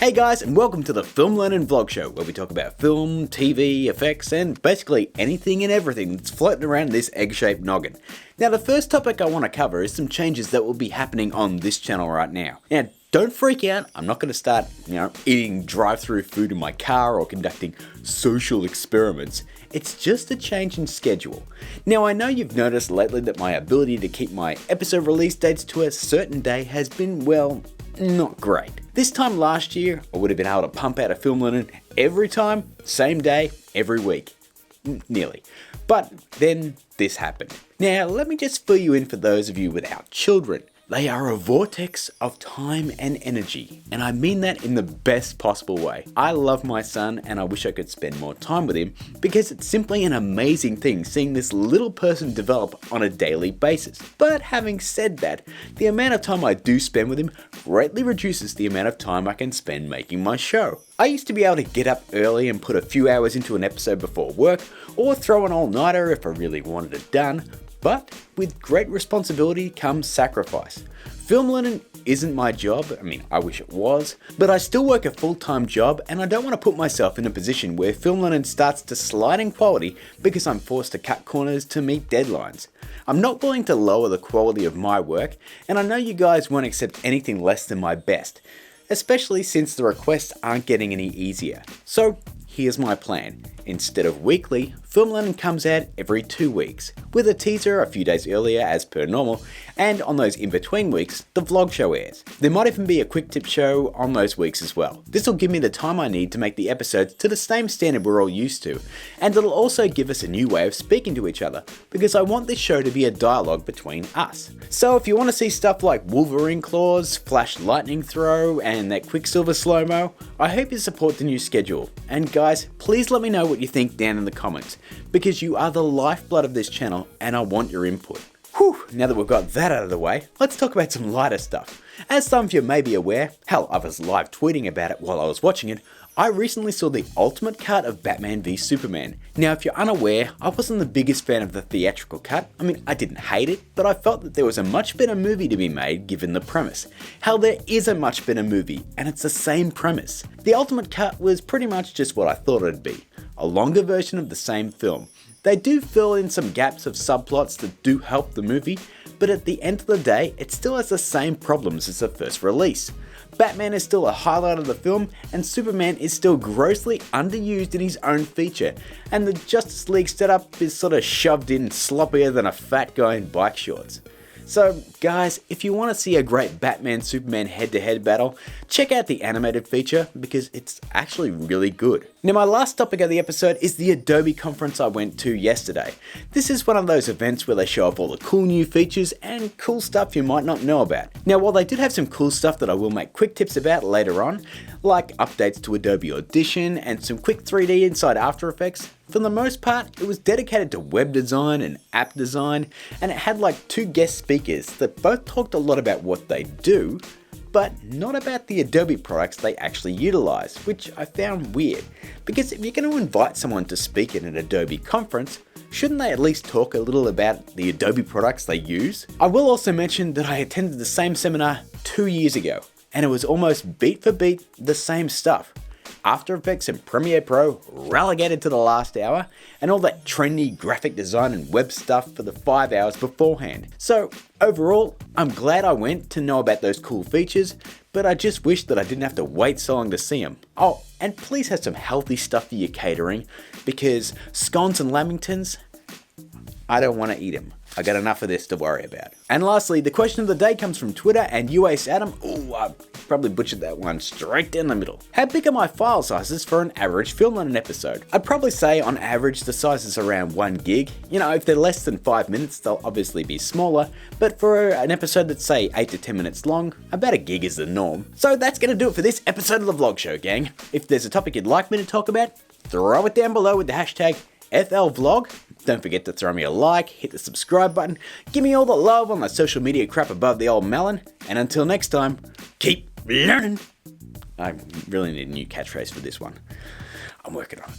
Hey guys, and welcome to the Film Learnin Vlog show, where we talk about film, TV, effects, and basically anything and everything that's floating around this egg-shaped noggin. Now, the first topic I want to cover is some changes that will be happening on this channel right now. Now, don't freak out, I'm not going to start, eating drive-through food in my car or conducting social experiments. It's just a change in schedule. Now, I know you've noticed lately that my ability to keep my episode release dates to a certain day has been, well, not great. This time last year, I would have been able to pump out a Film Learnin every time, same day, every week. Nearly. But then this happened. Now, let me just fill you in for those of you without children. They are a vortex of time and energy, and I mean that in the best possible way. I love my son and I wish I could spend more time with him because it's simply an amazing thing seeing this little person develop on a daily basis. But having said that, the amount of time I do spend with him greatly reduces the amount of time I can spend making my show. I used to be able to get up early and put a few hours into an episode before work, or throw an all-nighter if I really wanted it done. But with great responsibility comes sacrifice. Film learning isn't my job, I wish it was, but I still work a full-time job and I don't want to put myself in a position where film learning starts to slide in quality because I'm forced to cut corners to meet deadlines. I'm not willing to lower the quality of my work, and I know you guys won't accept anything less than my best, especially since the requests aren't getting any easier. So here's my plan. Instead of weekly, Film Learnin comes out every 2 weeks, with a teaser a few days earlier as per normal, and on those in-between weeks, the vlog show airs. There might even be a quick tip show on those weeks as well. This will give me the time I need to make the episodes to the same standard we're all used to, and it'll also give us a new way of speaking to each other, because I want this show to be a dialogue between us. So if you want to see stuff like Wolverine claws, flash lightning throw, and that Quicksilver slow-mo, I hope you support the new schedule. And guys, please let me know what you think down in the comments, because you are the lifeblood of this channel and I want your input. Whew, now that we've got that out of the way, let's talk about some lighter stuff. As some of you may be aware, hell, I was live tweeting about it while I was watching it, I recently saw the ultimate cut of Batman v Superman. Now, if you're unaware, I wasn't the biggest fan of the theatrical cut. I didn't hate it, but I felt that there was a much better movie to be made given the premise. Hell, there is a much better movie, and it's the same premise. The ultimate cut was pretty much just what I thought it'd be. A longer version of the same film. They do fill in some gaps of subplots that do help the movie, but at the end of the day, it still has the same problems as the first release. Batman is still a highlight of the film, and Superman is still grossly underused in his own feature, and the Justice League setup is sort of shoved in sloppier than a fat guy in bike shorts. So guys, if you want to see a great Batman-Superman head-to-head battle, check out the animated feature because it's actually really good. Now, my last topic of the episode is the Adobe conference I went to yesterday. This is one of those events where they show off all the cool new features and cool stuff you might not know about. Now, while they did have some cool stuff that I will make quick tips about later on, like updates to Adobe Audition and some quick 3D inside After Effects, for the most part, it was dedicated to web design and app design, and it had like 2 guest speakers that both talked a lot about what they do, but not about the Adobe products they actually utilize, which I found weird, because if you're going to invite someone to speak at an Adobe conference, shouldn't they at least talk a little about the Adobe products they use? I will also mention that I attended the same seminar 2 years ago, and it was almost beat for beat the same stuff. After Effects and Premiere Pro relegated to the last hour, and all that trendy graphic design and web stuff for the 5 hours beforehand. So overall, I'm glad I went to know about those cool features, but I just wish that I didn't have to wait so long to see them. Oh, and please have some healthy stuff for your catering, because scones and lamingtons, I don't want to eat them. I got enough of this to worry about. And lastly, the question of the day comes from Twitter and UAS Adam. Ooh, I probably butchered that one straight down the middle. How big are my file sizes for an average Film Learnin episode? I'd probably say on average the size is around 1 gig. If they're less than 5 minutes, they'll obviously be smaller, but for an episode that's say 8 to 10 minutes long, about 1 gig is the norm. So that's gonna do it for this episode of the vlog show, gang. If there's a topic you'd like me to talk about, throw it down below with the hashtag FLVlog. Don't forget to throw me a like, hit the subscribe button, give me all the love on the social media crap above the old melon, and until next time, keep learning. I really need a new catchphrase for this one. I'm working on it.